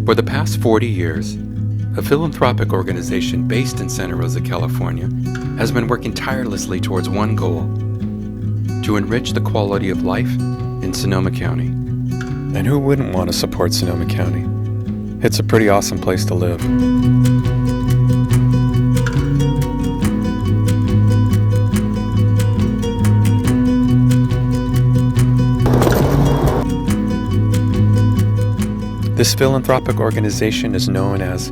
For the past 40 years, a philanthropic organization based in Santa Rosa, California, has been working tirelessly towards one goal: to enrich the quality of life in Sonoma County. And who wouldn't want to support Sonoma County? It's a pretty awesome place to live. This philanthropic organization is known as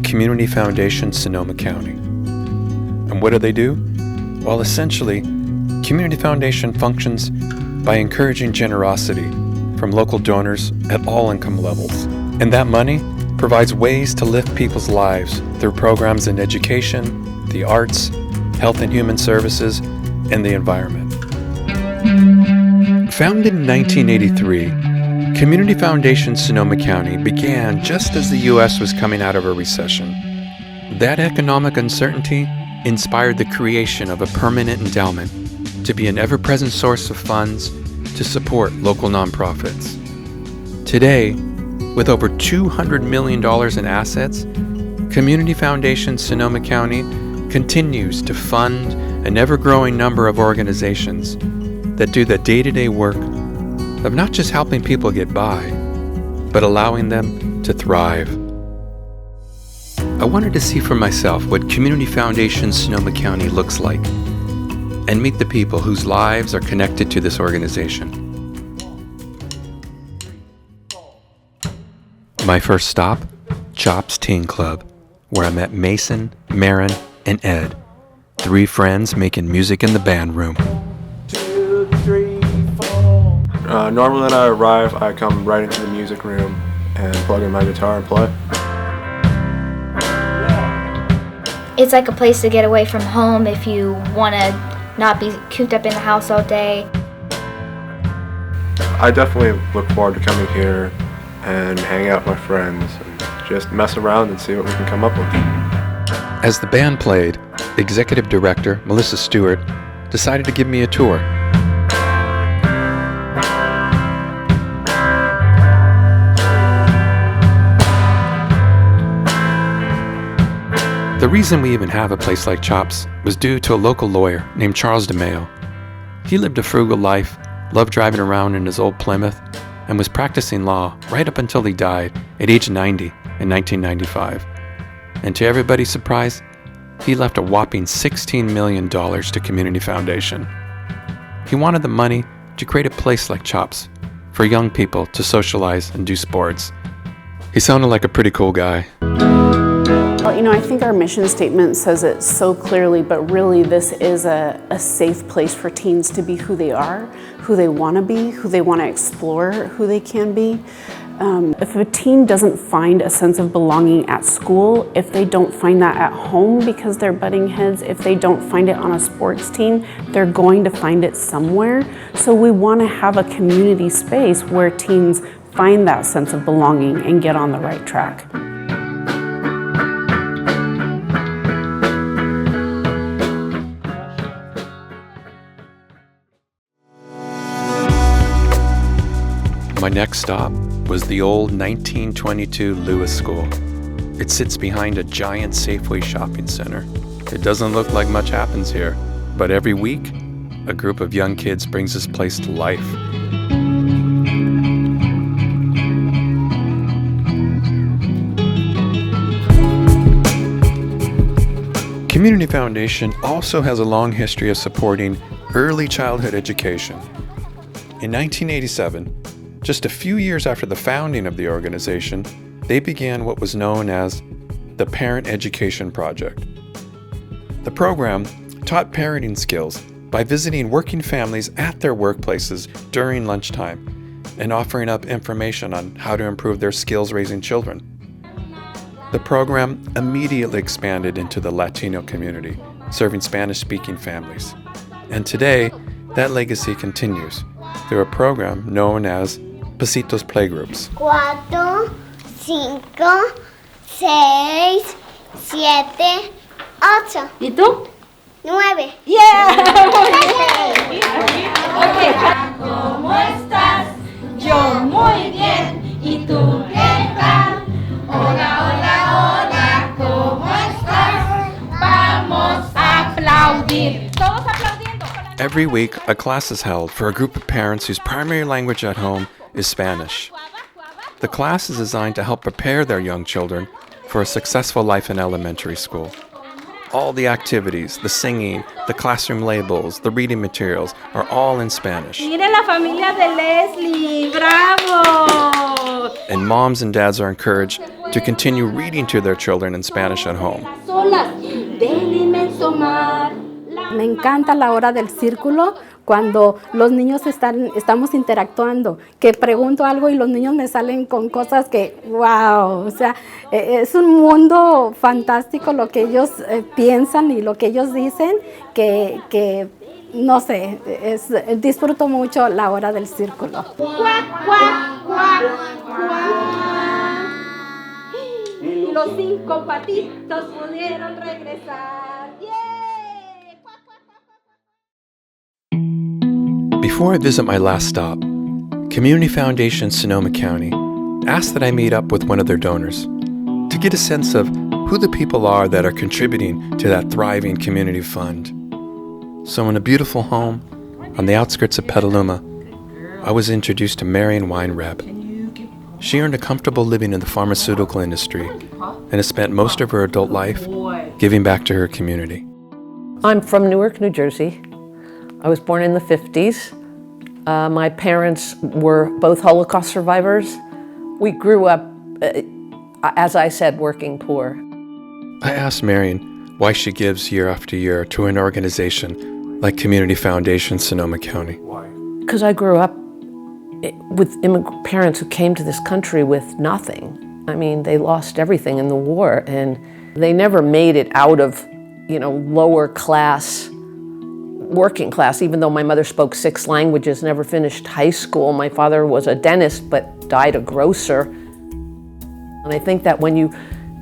Community Foundation Sonoma County. And what do? Well, essentially, Community Foundation functions by encouraging generosity from local donors at all income levels. And that money provides ways to lift people's lives through programs in education, the arts, health and human services, and the environment. Founded in 1983, Community Foundation Sonoma County began just as the U.S. was coming out of a recession. That economic uncertainty inspired the creation of a permanent endowment to be an ever-present source of funds to support local nonprofits. Today, with over $200 million in assets, Community Foundation Sonoma County continues to fund an ever-growing number of organizations that do the day-to-day work of not just helping people get by, but allowing them to thrive. I wanted to see for myself what Community Foundation Sonoma County looks like and meet the people whose lives are connected to this organization. My first stop, Chops Teen Club, where I met Mason, Marin, and Ed, 3 friends making music in the band room. 2, 3, 4. Normally when I arrive, I come right into the music room and plug in my guitar and play. It's like a place to get away from home if you want to not be cooped up in the house all day. I definitely look forward to coming here and hang out with my friends and just mess around and see what we can come up with. As the band played, Executive Director Melissa Stewart decided to give me a tour. The reason we even have a place like Chops was due to a local lawyer named Charles DeMeo. He lived a frugal life, loved driving around in his old Plymouth, and was practicing law right up until he died at age 90 in 1995. And to everybody's surprise, he left a whopping $16 million to Community Foundation. He wanted the money to create a place like Chops for young people to socialize and do sports. He sounded like a pretty cool guy. Well, I think our mission statement says it so clearly, but really this is a safe place for teens to be who they are, who they want to be, who they want to explore, who they can be. If a teen doesn't find a sense of belonging at school, if they don't find that at home because they're butting heads, if they don't find it on a sports team, they're going to find it somewhere. So we want to have a community space where teens find that sense of belonging and get on the right track. My next stop was the old 1922 Lewis School. It sits behind a giant Safeway shopping center. It doesn't look like much happens here, but every week, a group of young kids brings this place to life. Community Foundation also has a long history of supporting early childhood education. In 1987, just a few years after the founding of the organization, they began what was known as the Parent Education Project. The program taught parenting skills by visiting working families at their workplaces during lunchtime and offering up information on how to improve their skills raising children. The program immediately expanded into the Latino community, serving Spanish-speaking families. And today, that legacy continues through a program known as Pasitos Playgroups. 4, 5, 6, 7, 8. ¿Y tú? 9. Yeah. ¿Cómo estás? Yo muy bien. ¿Y tú qué tal? Every week, a class is held for a group of parents whose primary language at home is Spanish. The class is designed to help prepare their young children for a successful life in elementary school. All the activities, the singing, the classroom labels, the reading materials are all in Spanish. Mire la familia de Leslie, bravo! And moms and dads are encouraged to continue reading to their children in Spanish at home. Me encanta la hora del círculo cuando los niños estamos interactuando, que pregunto algo y los niños me salen con cosas que, wow, o sea, es un mundo fantástico lo que ellos piensan y lo que ellos dicen, que no sé, disfruto mucho la hora del círculo. Los 5 patitos pudieron regresar. ¡Yay! Before I visit my last stop, Community Foundation Sonoma County asked that I meet up with one of their donors to get a sense of who the people are that are contributing to that thriving community fund. So in a beautiful home on the outskirts of Petaluma, I was introduced to Marion Weinreb. She earned a comfortable living in the pharmaceutical industry and has spent most of her adult life giving back to her community. I'm from Newark, New Jersey. I was born in the 50s. My parents were both Holocaust survivors. We grew up, as I said, working poor. I asked Marion why she gives year after year to an organization like Community Foundation Sonoma County. Because I grew up with immigrant parents who came to this country with nothing. I mean, they lost everything in the war, and they never made it out of, lower class, working class, even though my mother spoke 6 languages, never finished high school. My father was a dentist, but died a grocer. And I think that when you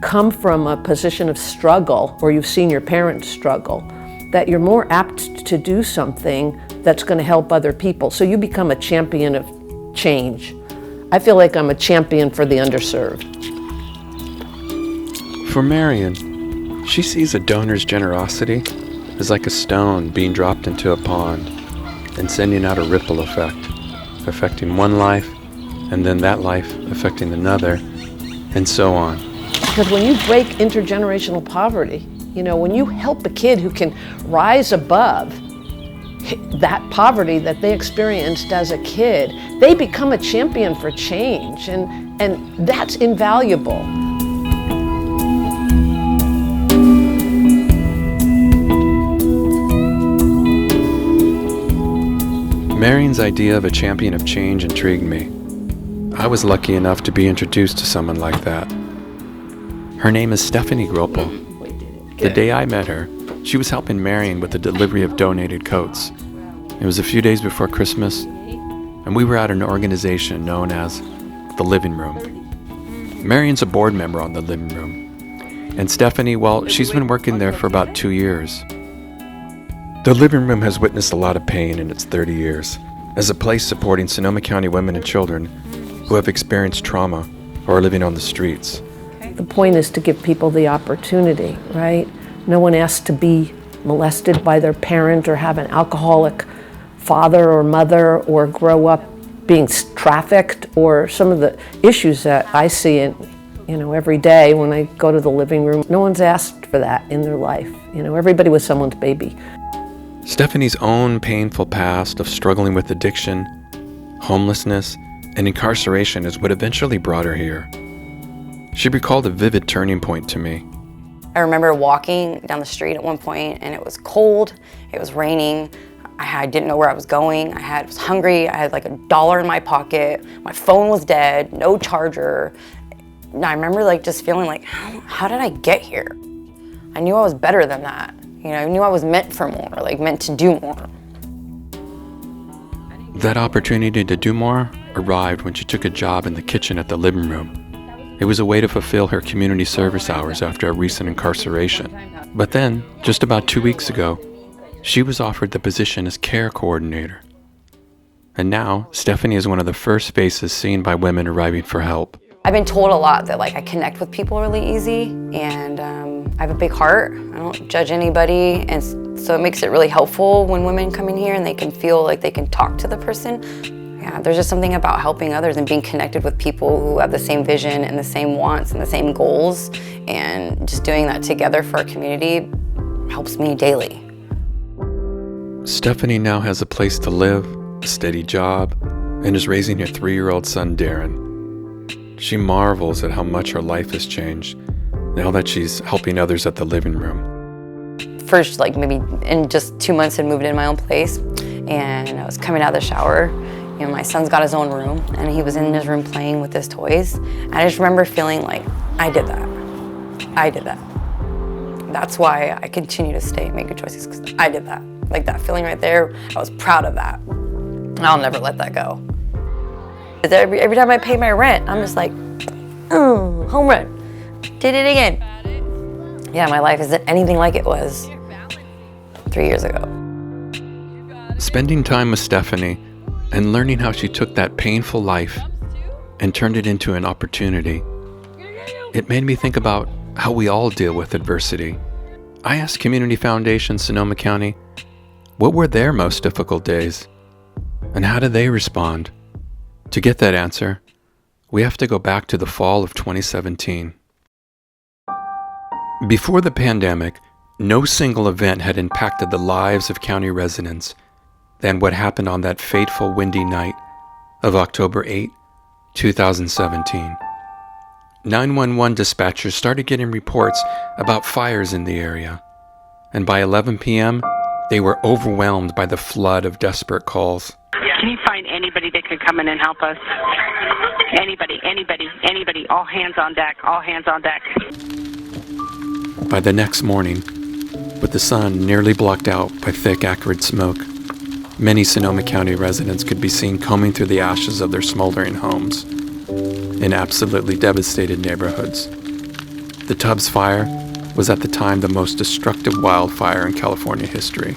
come from a position of struggle, or you've seen your parents struggle, that you're more apt to do something that's going to help other people. So you become a champion of change. I feel like I'm a champion for the underserved. For Marion, she sees a donor's generosity as like a stone being dropped into a pond and sending out a ripple effect, affecting one life, and then that life affecting another, and so on. Because when you break intergenerational poverty, when you help a kid who can rise above that poverty that they experienced as a kid, they become a champion for change, and that's invaluable. Marion's idea of a champion of change intrigued me. I was lucky enough to be introduced to someone like that. Her name is Stephanie Gropel. The day I met her, she was helping Marion with the delivery of donated coats. It was a few days before Christmas, and we were at an organization known as The Living Room. Marion's a board member on The Living Room, and Stephanie, well, she's been working there for about 2 years. The Living Room has witnessed a lot of pain in its 30 years as a place supporting Sonoma County women and children who have experienced trauma or are living on the streets. The point is to give people the opportunity, right? No one asks to be molested by their parent or have an alcoholic father or mother or grow up being trafficked, or some of the issues that I see every day when I go to the living room. No one's asked for that in their life. Everybody was someone's baby. Stephanie's own painful past of struggling with addiction, homelessness, and incarceration is what eventually brought her here. She recalled a vivid turning point to me. I remember walking down the street at one point, and it was cold, it was raining, I didn't know where I was going, I was hungry, I had like $1 in my pocket, my phone was dead, no charger. And I remember just feeling like, how did I get here? I knew I was better than that. I knew I was meant for more, meant to do more. That opportunity to do more arrived when she took a job in the kitchen at the living room. It was a way to fulfill her community service hours after a recent incarceration. But then, just about 2 weeks ago, she was offered the position as care coordinator. And now, Stephanie is one of the first faces seen by women arriving for help. I've been told a lot that I connect with people really easy, and I have a big heart. I don't judge anybody, and so it makes it really helpful when women come in here and they can feel like they can talk to the person. Yeah, there's just something about helping others and being connected with people who have the same vision and the same wants and the same goals, and just doing that together for our community helps me daily. Stephanie now has a place to live, a steady job, and is raising her 3-year-old son, Darren. She marvels at how much her life has changed now that she's helping others at the living room. First, like maybe in just 2 months, I moved in my own place, and I was coming out of the shower. You know, my son's got his own room, and he was in his room playing with his toys. And I just remember feeling like, I did that. I did that. That's why I continue to stay and make good choices, because I did that. Like that feeling right there, I was proud of that. I'll never let that go. Every time I pay my rent, I'm just like, oh, home run. Did it again. Yeah, my life isn't anything like it was 3 years ago. Spending time with Stephanie and learning how she took that painful life and turned it into an opportunity, it made me think about how we all deal with adversity. I asked Community Foundation Sonoma County, what were their most difficult days? And how did they respond? To get that answer, we have to go back to the fall of 2017. Before the pandemic, no single event had impacted the lives of county residents than what happened on that fateful windy night of October 8, 2017. 911 dispatchers started getting reports about fires in the area, and by 11 p.m., they were overwhelmed by the flood of desperate calls. Can you find anybody that can come in and help us? Anybody, all hands on deck, all hands on deck. By the next morning, with the sun nearly blocked out by thick, acrid smoke, many Sonoma County residents could be seen combing through the ashes of their smoldering homes in absolutely devastated neighborhoods. The Tubbs Fire was at the time the most destructive wildfire in California history.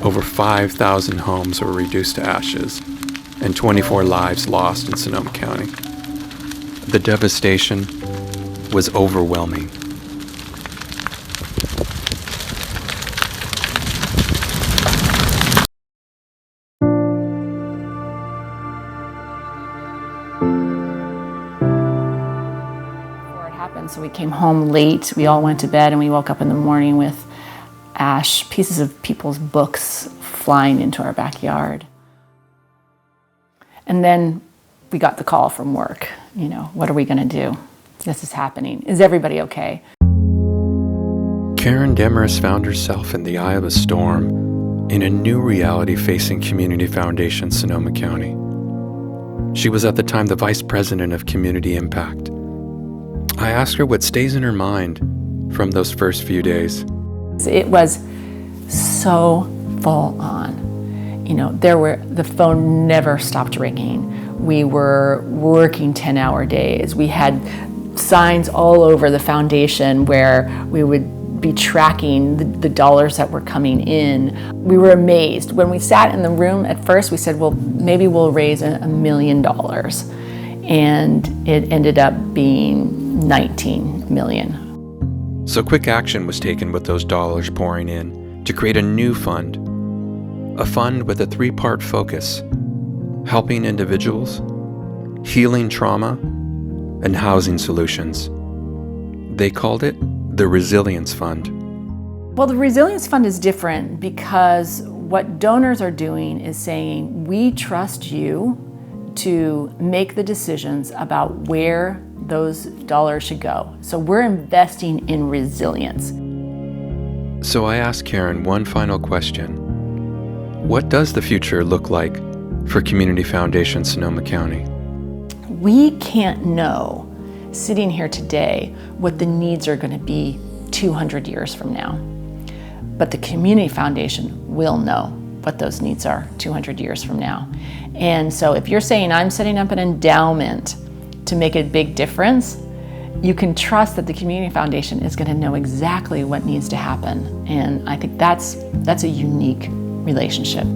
Over 5,000 homes were reduced to ashes, and 24 lives lost in Sonoma County. The devastation was overwhelming. So we came home late, we all went to bed, and we woke up in the morning with ash, pieces of people's books flying into our backyard. And then we got the call from work, what are we gonna do? This is happening. Is everybody okay? Karen Demarest found herself in the eye of a storm in a new reality facing Community Foundation Sonoma County. She was at the time the Vice President of Community Impact. I asked her what stays in her mind from those first few days. It was so full on. The phone never stopped ringing. We were working 10-hour days. We had signs all over the foundation where we would be tracking the dollars that were coming in. We were amazed. When we sat in the room at first, we said, well, maybe we'll raise $1 million. And it ended up being 19 million. So quick action was taken with those dollars pouring in to create a new fund. A fund with a 3-part focus: helping individuals, healing trauma, and housing solutions. They called it the Resilience Fund. Well, the Resilience Fund is different because what donors are doing is saying, we trust you to make the decisions about where those dollars should go. So we're investing in resilience. So I asked Karen one final question. What does the future look like for Community Foundation Sonoma County? We can't know, sitting here today, what the needs are going to be 200 years from now. But the Community Foundation will know what those needs are 200 years from now. And so if you're saying, I'm setting up an endowment to make a big difference, you can trust that the Community Foundation is going to know exactly what needs to happen. And I think that's a unique relationship.